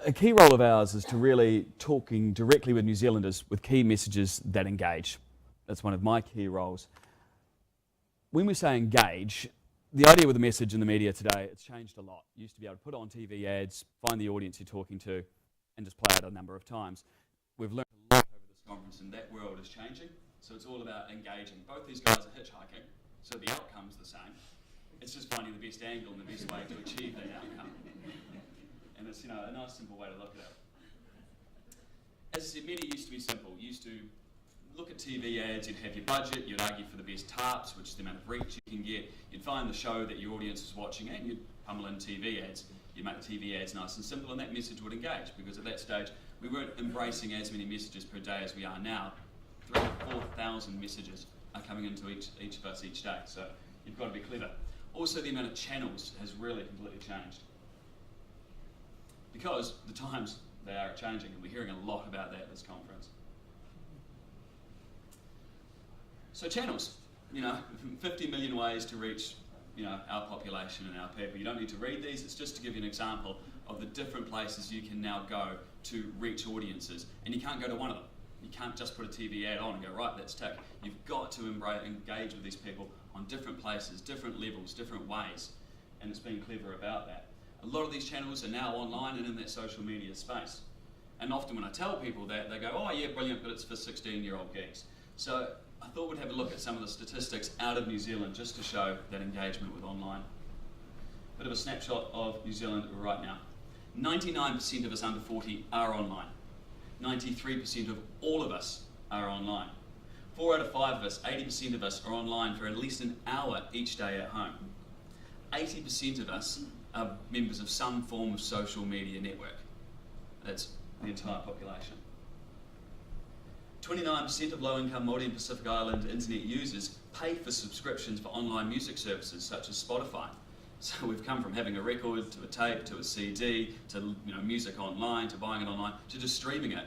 A key role of ours is to really talking directly with New Zealanders with key messages that engage. That's one of my key roles. When we say engage, the idea with the message in the media today, it's changed a lot. You used to be able to put on TV ads, find the audience you're talking to, and just play it a number of times. We've learned a lot over this conference, and that world is changing. So it's all about engaging. Both these guys are hitchhiking, so the outcome's the same. It's just finding the best angle and the best way to achieve that outcome. And it's, a nice simple way to look at it. As I said, media used to be simple. You used to look at TV ads, you'd have your budget, you'd argue for the best tarps, which is the amount of reach you can get. You'd find the show that your audience is watching and you'd pummel in TV ads. You'd make the TV ads nice and simple and that message would engage, because at that stage we weren't embracing as many messages per day as we are now. 3,000 to 4,000 messages are coming into each of us each day, so you've got to be clever. Also, the amount of channels has really completely changed, because the times, they are changing, and we're hearing a lot about that at this conference. So channels, 50 million ways to reach, our population and our people. You don't need to read these, it's just to give you an example of the different places you can now go to reach audiences. And you can't go to one of them. You can't just put a TV ad on and go, right, that's tick. You've got to engage with these people on different places, different levels, different ways. And it's being clever about that. A lot of these channels are now online and in that social media space. And often when I tell people that, they go, oh yeah, brilliant, but it's for 16-year-old geeks. So I thought we'd have a look at some of the statistics out of New Zealand just to show that engagement with online. Bit of a snapshot of New Zealand right now. 99% of us under 40 are online. 93% of all of us are online. 4 out of 5 of us, 80% of us are online for at least an hour each day at home. 80% of us are members of some form of social media network. That's the entire population. 29% of low-income Māori and Pacific Island internet users pay for subscriptions for online music services such as Spotify. So we've come from having a record to a tape to a CD to music online to buying it online to just streaming it.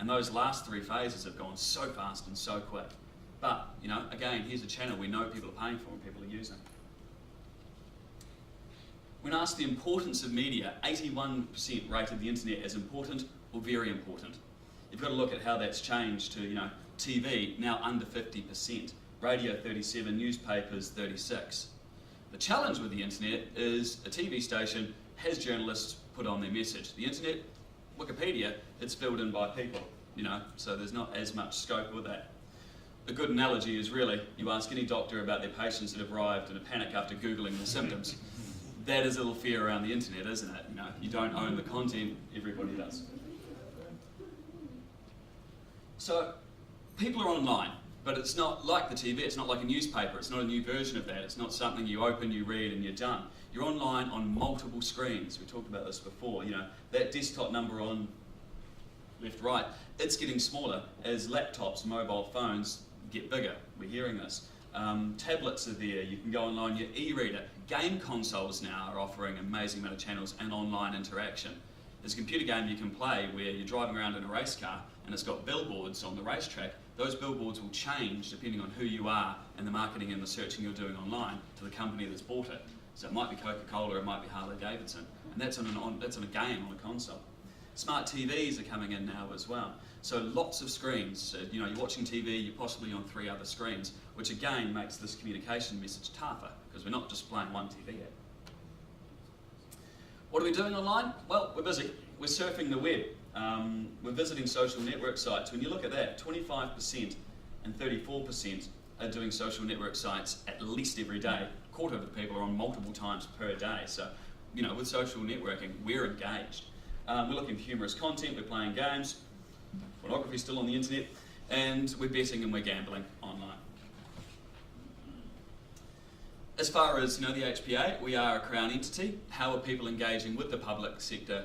And those last 3 phases have gone so fast and so quick. But again, here's a channel we know people are paying for and people are using. When asked the importance of media, 81% rated the internet as important or very important. You've got to look at how that's changed to, TV, now under 50%, radio 37%, newspapers 36%. The challenge with the internet is a TV station has journalists put on their message. The internet, Wikipedia, it's filled in by people, so there's not as much scope with that. A good analogy is really, you ask any doctor about their patients that have arrived in a panic after Googling the symptoms. That is a little fear around the internet, isn't it? You don't own the content, everybody does. So, people are online, but it's not like the TV, it's not like a newspaper, it's not a new version of that, it's not something you open, you read, and you're done. You're online on multiple screens. We talked about this before, that desktop number on left, right, it's getting smaller as laptops, mobile phones get bigger. We're hearing this. Tablets are there, you can go online, your e-reader. Game consoles now are offering an amazing amount of channels and online interaction. There's a computer game you can play where you're driving around in a race car and it's got billboards on the racetrack. Those billboards will change depending on who you are and the marketing and the searching you're doing online to the company that's bought it. So it might be Coca-Cola, it might be Harley-Davidson, and that's on a game on a console. Smart TVs are coming in now as well. So lots of screens. So, you're watching TV, you're possibly on 3 other screens, which again makes this communication message tougher because we're not just playing one TV ad. What are we doing online? Well, we're busy. We're surfing the web. We're visiting social network sites. When you look at that, 25% and 34% are doing social network sites at least every day. A quarter of the people are on multiple times per day. So, with social networking, we're engaged. We're looking for humorous content, we're playing games, pornography still on the internet, and we're betting and we're gambling online. As far as the HPA, we are a Crown entity. How are people engaging with the public sector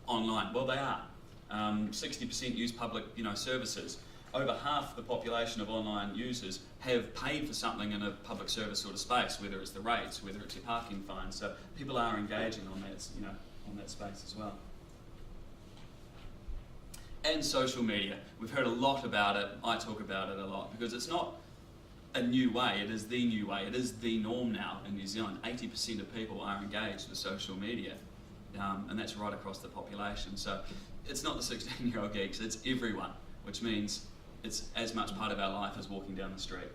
online? Well, they are. 60% use public services. Over half the population of online users have paid for something in a public service sort of space, whether it's the rates, whether it's your parking fines. So people are engaging on that, on that space as well. And social media. We've heard a lot about it. I talk about it a lot because it's not a new way, it is the new way. It is the norm now in New Zealand. 80% of people are engaged with social media. and that's right across the population. So it's not the 16-year-old geeks, it's everyone, which means it's as much part of our life as walking down the street.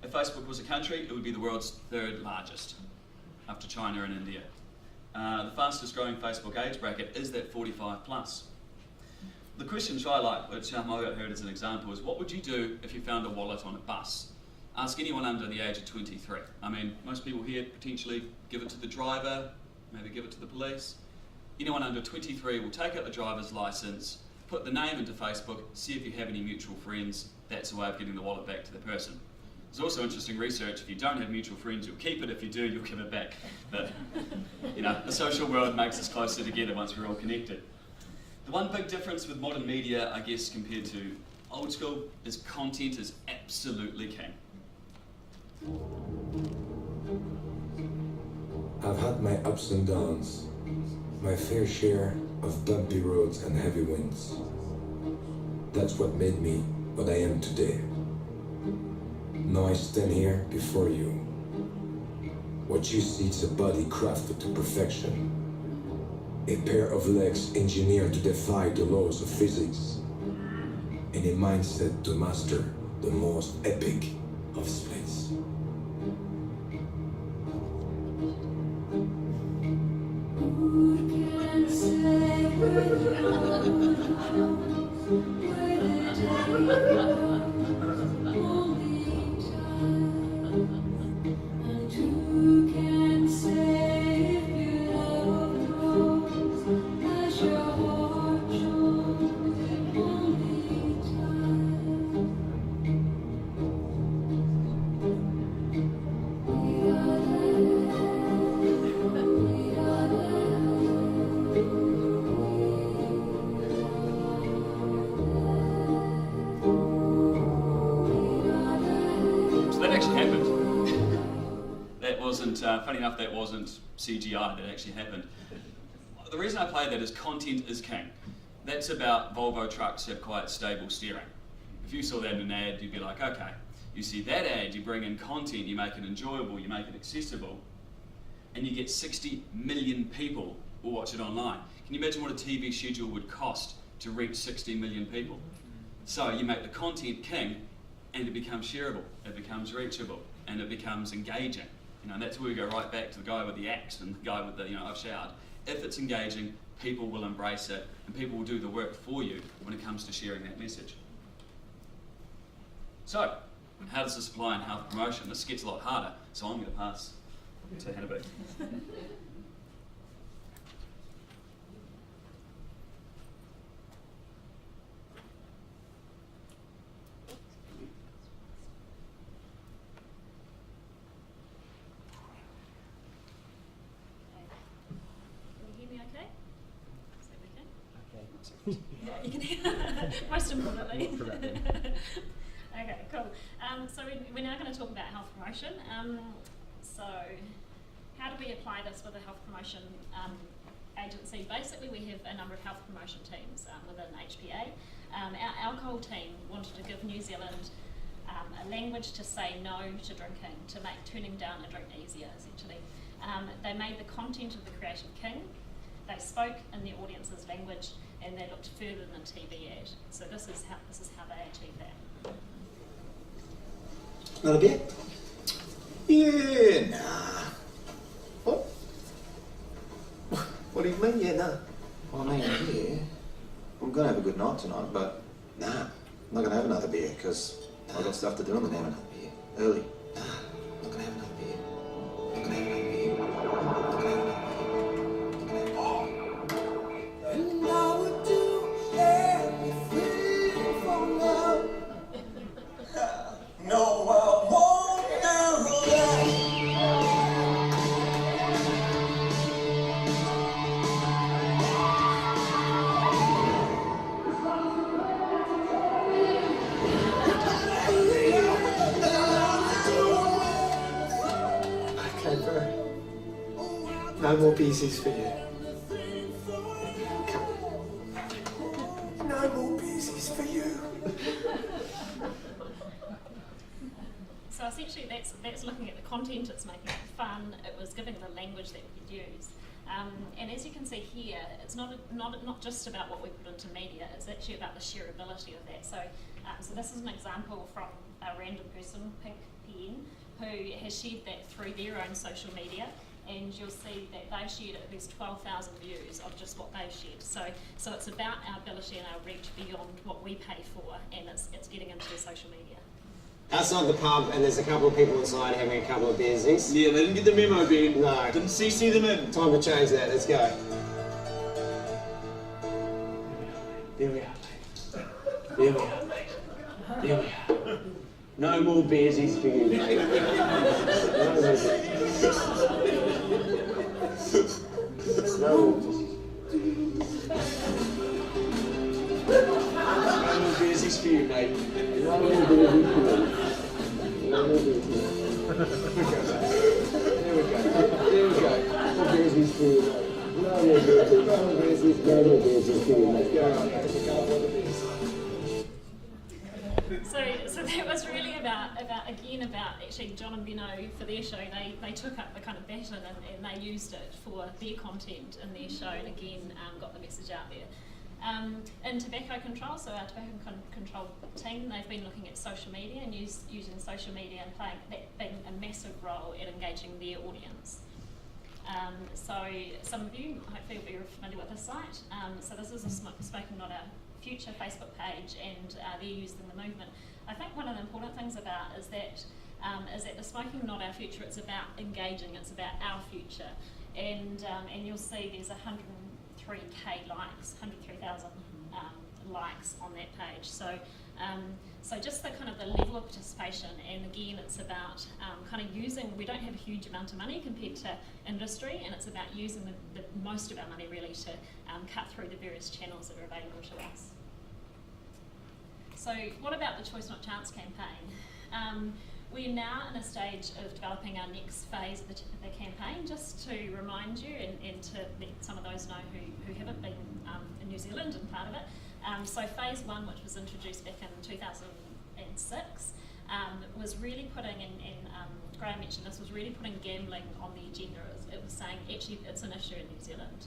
If Facebook was a country, it would be the world's third largest, after China and India. The fastest growing Facebook age bracket is that 45 plus. The question which I like, which I heard as an example, is what would you do if you found a wallet on a bus? Ask anyone under the age of 23. I mean, most people here potentially give it to the driver, maybe give it to the police. Anyone under 23 will take out the driver's license, put the name into Facebook, see if you have any mutual friends. That's the way of getting the wallet back to the person. There's also interesting research, if you don't have mutual friends, you'll keep it. If you do, you'll give it back. But, you know, the social world makes us closer together once we're all connected. The one big difference with modern media, I guess, compared to old school, is content is absolutely king. I've had my ups and downs, my fair share of bumpy roads and heavy winds. That's what made me what I am today. Now I stand here before you. What you see is a body crafted to perfection. A pair of legs engineered to defy the laws of physics. And a mindset to master the most epic of splits. Who can say where did I go? And who can say if you loved rose as your heart chose only time? We are So that actually happened. That wasn't, funny enough, that wasn't CGI, that actually happened. The reason I play that is content is king. That's about Volvo trucks have quite stable steering. If you saw that in an ad, you'd be like, okay. You see that ad, you bring in content, you make it enjoyable, you make it accessible, and you get 60 million people will watch it online. Can you imagine what a TV schedule would cost to reach 60 million people? So you make the content king, and it becomes shareable, it becomes reachable, and it becomes engaging. You know, and that's where we go right back to the guy with the axe and the guy with the, I've showered. If it's engaging, people will embrace it, and people will do the work for you when it comes to sharing that message. So, how does this apply in health promotion? This gets a lot harder, so I'm going to pass to Hannah B. Yeah, you can hear. Most importantly. Okay, cool. So we're now going to talk about health promotion. So how do we apply this with a health promotion agency? Basically, we have a number of health promotion teams within HPA. Our alcohol team wanted to give New Zealand a language to say no to drinking, to make turning down a drink easier, essentially. They made the content of the creative king. They spoke in the audience's language, and they looked further than a TV ad. So this is how they achieved that. Another beer? Yeah, nah. What? What do you mean, yeah, nah? Well, I mean, yeah. I'm gonna have a good night tonight, but nah, I'm not gonna have another beer, because I've got stuff to do in the morning. Early. Nah, I'm not gonna have another beer. I'm not gonna have another beer. I'm not gonna have another beer. And I would do everything for love. No, I won't do that. Okay, bro. No more beesies for you. No more beesies for you. So essentially that's looking at the content, it's making it fun, it was giving the language that we could use. And as you can see here, it's not just about what we put into media, it's actually about the shareability of that. So this is an example from a random person, Pink PN, who has shared that through their own social media, and you'll see that they shared at least 12,000 views of just what they've shared. So it's about our ability and our reach beyond what we pay for, and it's getting into their social media. Outside the pub, and there's a couple of people inside having a couple of beersies. Yeah, they didn't get the memo, Ben. No. Didn't CC them in. Time to change that, let's go. There we are, mate. There we are, mate. There we are. No more beersies for you, mate. No more beersies for you, mate. No more beersies for you. No more beersies. There we go. There we go. More beersies for you, mate. No more beersies. No more beersies. No more beersies for you, mate. Go on. So that was really about actually John and Benno for their show. They took up the kind of baton and they used it for their content in their show, and again got the message out there. In tobacco control, so our tobacco control team, they've been looking at social media and using social media and playing that being a massive role in engaging their audience. So some of you hopefully will be familiar with this site. So this is a Smoking Not Our Future Facebook page, and they're using the movement. I think one of the important things about is that the Smoking Not Our Future, it's about engaging, it's about our future, and you'll see there's 103,000 likes, 103,000 likes on that page. So just the kind of the level of participation, and again it's about kind of using, we don't have a huge amount of money compared to industry, and it's about using the most of our money really to cut through the various channels that are available to us. So what about the Choice Not Chance campaign? We're now in a stage of developing our next phase of the campaign, just to remind you and to let some of those know who haven't been in New Zealand and part of it. So phase one, which was introduced back in 2006, was really putting, and Graham mentioned this, was really putting gambling on the agenda. It was saying actually it's an issue in New Zealand.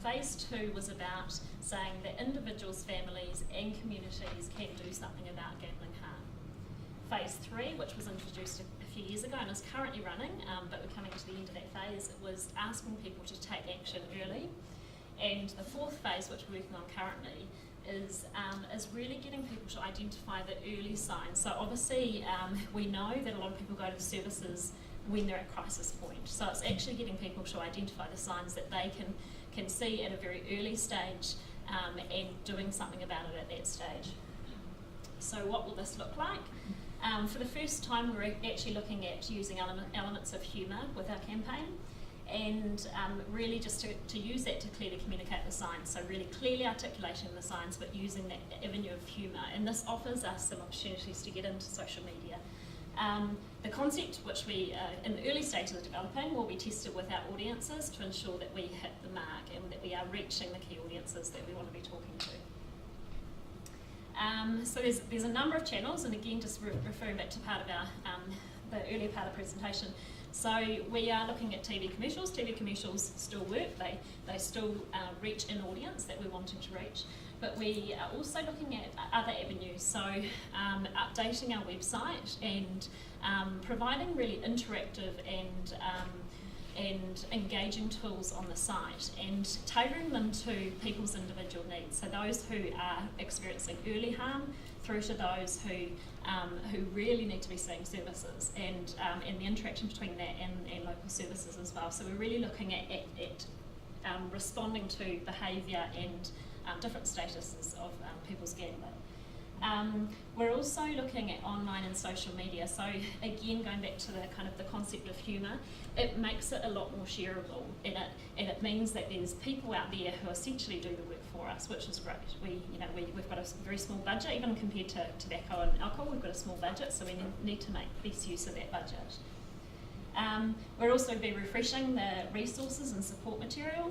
Phase two was about saying that individuals, families and communities can do something about gambling harm. Phase three, which was introduced a few years ago and is currently running, but we're coming to the end of that phase, was asking people to take action early. And the fourth phase, which we're working on currently, is really getting people to identify the early signs. So obviously we know that a lot of people go to the services when they're at crisis point. So it's actually getting people to identify the signs that they can see at a very early stage and doing something about it at that stage. So what will this look like? For the first time, we're actually looking at using elements of humour with our campaign, and really just to use that to clearly communicate the science, so really clearly articulating the science but using that avenue of humour, and this offers us some opportunities to get into social media. The concept, which we in the early stages of developing, will be tested with our audiences to ensure that we hit the mark and that we are reaching the key audiences that we want to be talking to. So there's a number of channels, and again just referring back to part of our the earlier part of the presentation. So we are looking at TV commercials. TV commercials still work, they still reach an audience that we're wanting to reach, but we are also looking at other avenues, so updating our website and providing really interactive and engaging tools on the site, and tailoring them to people's individual needs. So those who are experiencing early harm through to those who really need to be seeing services, and the interaction between that and local services as well. So we're really looking at responding to behaviour and different statuses of people's gambling. We're also looking at online and social media. So again, going back to the kind of the concept of humour, it makes it a lot more shareable, and it means that there's people out there who essentially do the work for us, which is great. We've got a very small budget, even compared to tobacco and alcohol. We've got a small budget, so we need to make best use of that budget. We'll also be refreshing the resources and support material.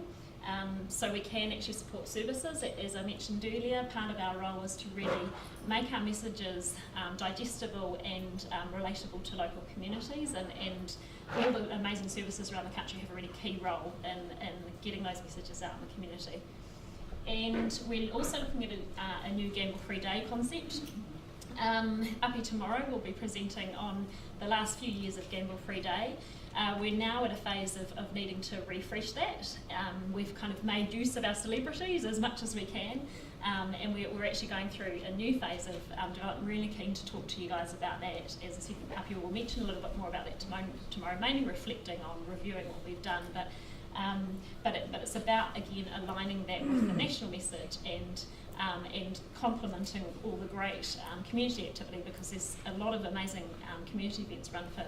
So we can actually support services. As I mentioned earlier, part of our role is to really make our messages digestible and relatable to local communities, and all the amazing services around the country have a really key role in getting those messages out in the community. And we're also looking at a new gamble-free day concept. Uppy tomorrow will be presenting on the last few years of Gamble-Free Day. We're now at a phase of needing to refresh that. We've kind of made use of our celebrities as much as we can, and we're actually going through a new phase of development. Really keen to talk to you guys about that. As I said, Uppy will mention a little bit more about that tomorrow, mainly reflecting on reviewing what we've done, but it's about, again, aligning that with the national message and complementing all the great community activity, because there's a lot of amazing community events run for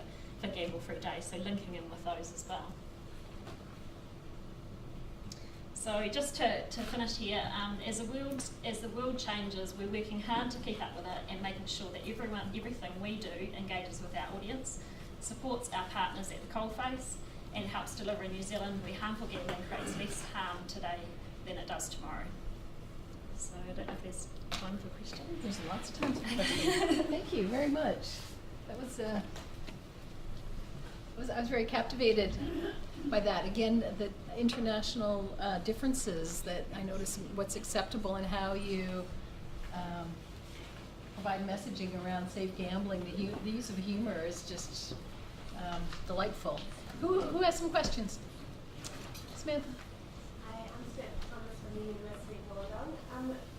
Gamble-Free Day, so linking in with those as well. So just to finish here, as the world changes, we're working hard to keep up with it and making sure that everything we do engages with our audience, supports our partners at the coalface, and helps deliver in New Zealand where harmful gambling creates less harm today than it does tomorrow. So I don't know if there's time for questions. There's lots of time for questions. Thank you very much. That was, I was very captivated by that. Again, the international differences that I notice, what's acceptable and how you provide messaging around safe gambling. The use of humor is just delightful. Who has some questions? Samantha. Hi, I'm Samantha Thomas from the University of Wollongong.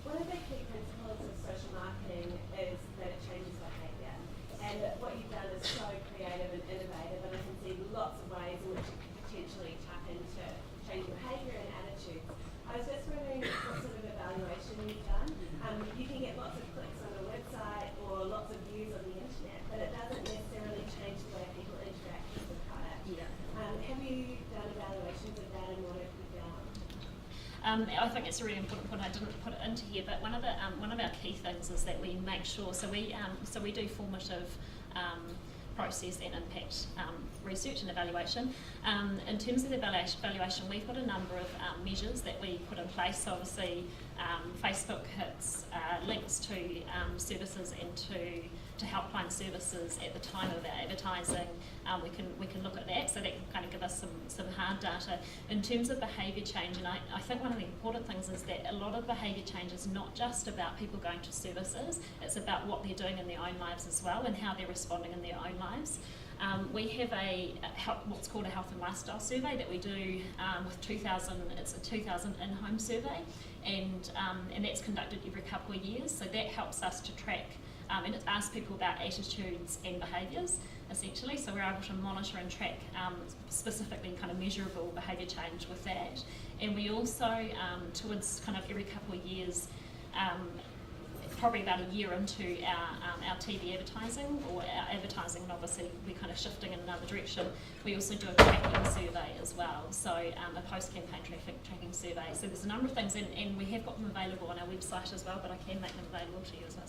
One of the key principles of social marketing is that it changes behaviour. And what you've done is so creative and innovative, and I can see lots of ways in which it could potentially tap into changing behaviour and attitudes. I was just wondering what sort of evaluation you've done. You can get lots of clicks on a website or lots of views on the internet, but it doesn't necessarily change the way people interact with the product. Yeah. Have you done evaluations of that, and what have you found? I think it's a really important point. I didn't put it into here, but one of our key things is that we make sure. So we do formative process and impact research and evaluation. In terms of the evaluation, we've got a number of measures that we put in place. So obviously, Facebook hits links to services and to helpline services at the time of our advertising. We can look at that, so that can kind of give us some hard data. In terms of behaviour change, and I think one of the important things is that a lot of behaviour change is not just about people going to services, it's about what they're doing in their own lives as well and how they're responding in their own lives. We have what's called a health and lifestyle survey that we do with 2,000, it's a 2,000 in-home survey, and that's conducted every couple of years, so that helps us to track and it asks people about attitudes and behaviours, essentially, so we're able to monitor and track specifically kind of measurable behaviour change with that. And we also, towards kind of every couple of years, probably about a year into our TV advertising, or our advertising, and obviously we're kind of shifting in another direction, we also do a tracking survey as well, so a post-campaign tracking survey. So there's a number of things, and we have got them available on our website as well, but I can make them available to you as well.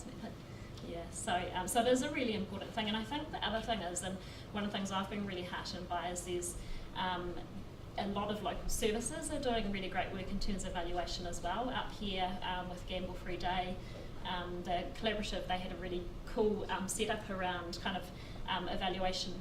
Yeah, so it is a really important thing, and I think the other thing is, and one of the things I've been really heartened by, is there's a lot of local services are doing really great work in terms of evaluation as well. Up here with Gamble-Free Day, the collaborative, they had a really cool setup around kind of evaluation.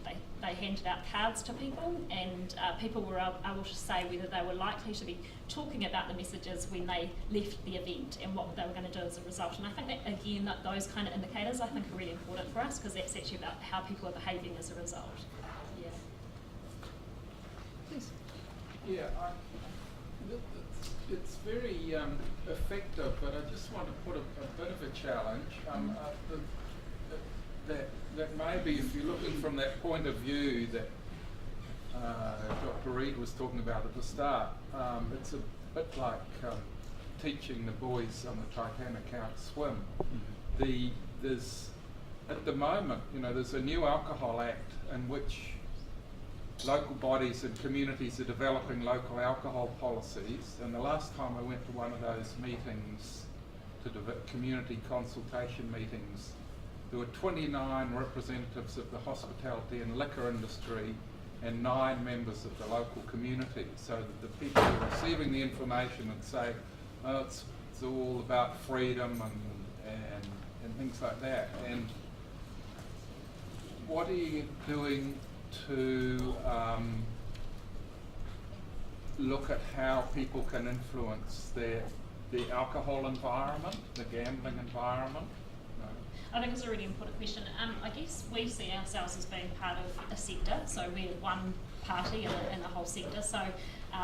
They handed out cards to people, and people were able to say whether they were likely to be talking about the messages when they left the event and what they were going to do as a result. And I think that, again, that those kind of indicators I think are really important for us, because that's actually about how people are behaving as a result. Yeah. Please. Yeah, it's very effective, but I just want to put a bit of a challenge. That maybe if you're looking from that point of view that Dr. Reid was talking about at the start, it's a bit like teaching the boys on the Titanic how to swim. There's at the moment, there's a new Alcohol Act in which local bodies and communities are developing local alcohol policies, and the last time I went to one of those meetings, community consultation meetings, there were 29 representatives of the hospitality and liquor industry and 9 members of the local community, so that the people who are receiving the information and say, oh, it's all about freedom and things like that. And what are you doing to look at how people can influence the alcohol environment, the gambling environment? I think it's a really important question. I guess we see ourselves as being part of a sector, so we're one party in the whole sector. So,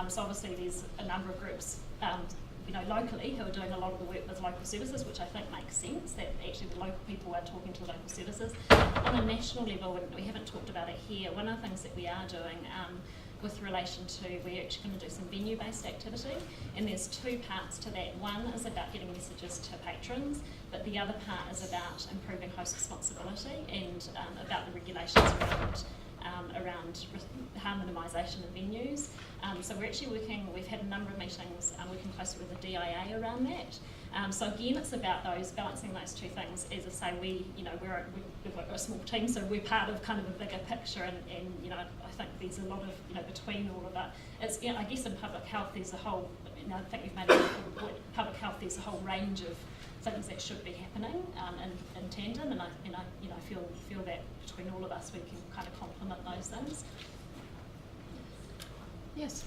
so obviously there's a number of groups, locally who are doing a lot of the work with local services, which I think makes sense, that actually the local people are talking to the local services. On a national level, we haven't talked about it here, one of the things that we are doing with relation to, we're actually going to do some venue-based activity, and there's 2 parts to that. One is about getting messages to patrons, but the other part is about improving host responsibility and about the regulations around harm minimisation of venues. So we're actually we've had a number of meetings working closely with the DIA around that. So again, it's about balancing those 2 things. As I say, we've got a small team, so we're part of kind of a bigger picture, and I think there's a lot of between all of that. It's I guess in public health there's a whole. I think we've made a point. Public health there's a whole range of things that should be happening in tandem, and I feel that between all of us we can kind of complement those things. Yes.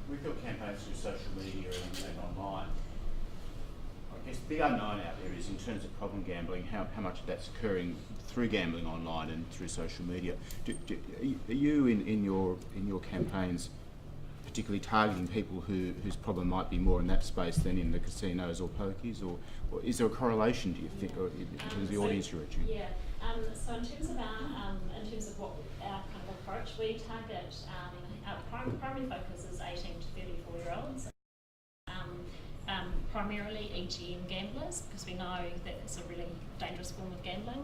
We've got campaigns through social media and online. I guess the unknown out there is, in terms of problem gambling, how much of that's occurring through gambling online and through social media. Are you in your campaigns particularly targeting people whose problem might be more in that space than in the casinos or pokies, or is there a correlation, do you think, or in terms of the audience you're reaching? Yeah. So in terms of what our kind of approach, we target our primary focus is 18 to 34-year-olds. Primarily EGM gamblers, because we know that it's a really dangerous form of gambling,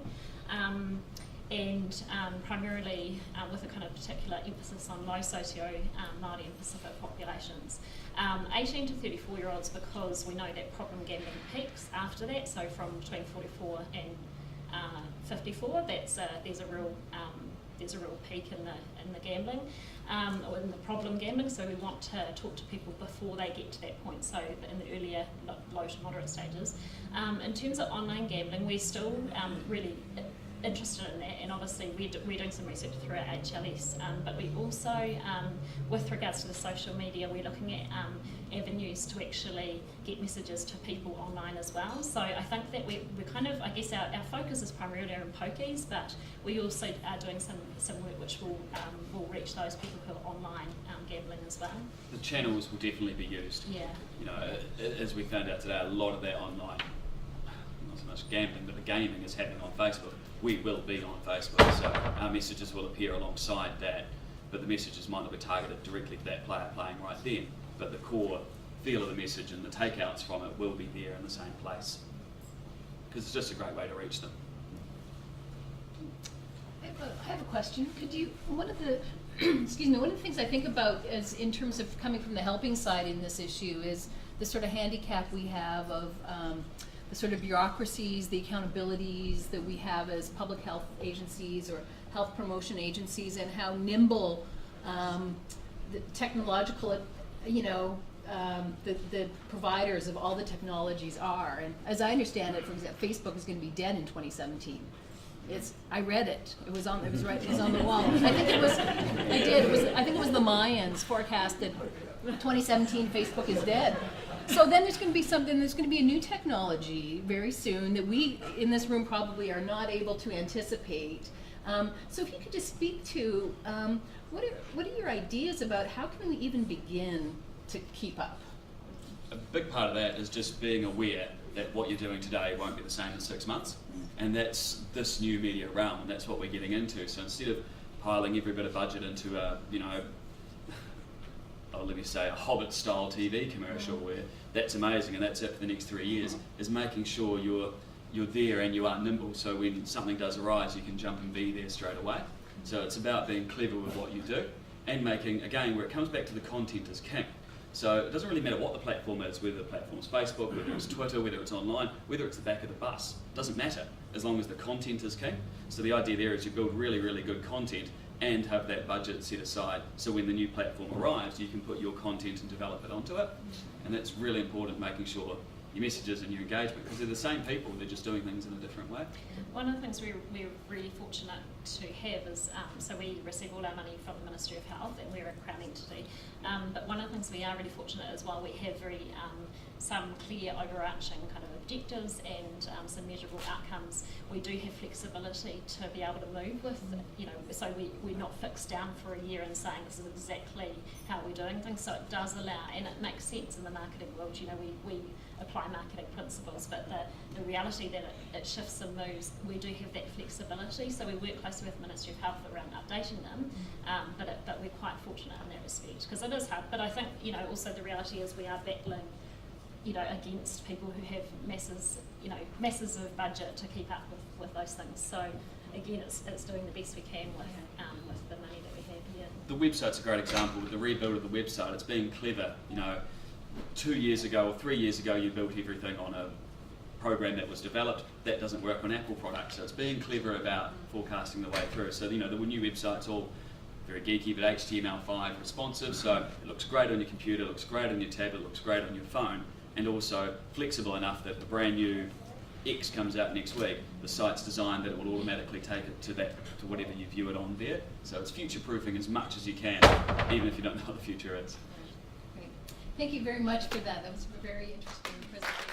and primarily with a kind of particular emphasis on low socio Māori and Pacific populations. 18 to 34-year-olds, because we know that problem gambling peaks after that, so from between 44 and 54, there's a real peak in the gambling, or in the problem gambling. So we want to talk to people before they get to that point, so in the earlier low to moderate stages. In terms of online gambling, we're still really interested in that, and obviously we're doing some research through our HLS, but we also, with regards to the social media, we're looking at avenues to actually get messages to people online as well. So I think that we're kind of, I guess our focus is primarily on pokies, but we also are doing some work which will reach those people who are online gambling as well. The channels will definitely be used. Yeah. As we found out today, a lot of that online, not so much gambling, but the gaming is happening on Facebook. We will be on Facebook, so our messages will appear alongside that, but the messages might not be targeted directly to that player playing right then, but the core feel of the message and the takeouts from it will be there in the same place, because it's just a great way to reach them. I have a question. Could you, one of the things I think about is, in terms of coming from the helping side in this issue, is the sort of handicap we have of the sort of bureaucracies, the accountabilities that we have as public health agencies or health promotion agencies, and how nimble the technological, the providers of all the technologies are. And as I understand it, for example, Facebook is going to be dead in 2017. I read it. It was on the wall. I think it was the Mayans forecast that 2017 Facebook is dead. So then there's going to be a new technology very soon that we in this room probably are not able to anticipate. So if you could just speak to what are your ideas about how can we even begin to keep up? A big part of that is just being aware that what you're doing today won't be the same in 6 months, and that's this new media realm, and that's what we're getting into. So instead of piling every bit of budget into a Hobbit-style TV commercial where that's amazing and that's it for the next 3 years, is making sure you're there and you are nimble, so when something does arise you can jump and be there straight away. So it's about being clever with what you do and making, again, where it comes back to the content is king. So it doesn't really matter what the platform is, whether the platform's Facebook, whether it's Twitter, whether it's online, whether it's the back of the bus. It doesn't matter, as long as the content is king. So the idea there is you build really, really good content and have that budget set aside, so when the new platform arrives, you can put your content and develop it onto it. And that's really important, making sure your messages and your engagement, because they're the same people, they're just doing things in a different way. One of the things we're really fortunate to have is, so we receive all our money from the Ministry of Health, and we're a Crown entity. But one of the things we are really fortunate is, while we have some clear overarching kind of objectives and some measurable outcomes, we do have flexibility to be able to move with, so we're not fixed down for a year and saying this is exactly how we're doing things. So it does allow, and it makes sense in the marketing world, we apply marketing principles, but the reality that it shifts and moves, we do have that flexibility. So we work closely with the Ministry of Health around updating them, but we're quite fortunate in that respect, because it is hard. But I think, also the reality is we are battling, against people who have masses of budget to keep up with those things. So again, it's doing the best we can with the money that we have here. The website's a great example. With the rebuild of the website, it's being clever. 2 years ago or 3 years ago, you built everything on a program that was developed. That doesn't work on Apple products. So it's being clever about forecasting the way through. So the new website's all very geeky, but HTML5 responsive. So it looks great on your computer, it looks great on your tablet, it looks great on your phone, and also flexible enough that the brand new X comes out next week, the site's designed that it will automatically take it to whatever you view it on there. So it's future-proofing as much as you can, even if you don't know what the future is. Great. Thank you very much for that. That was a very interesting presentation.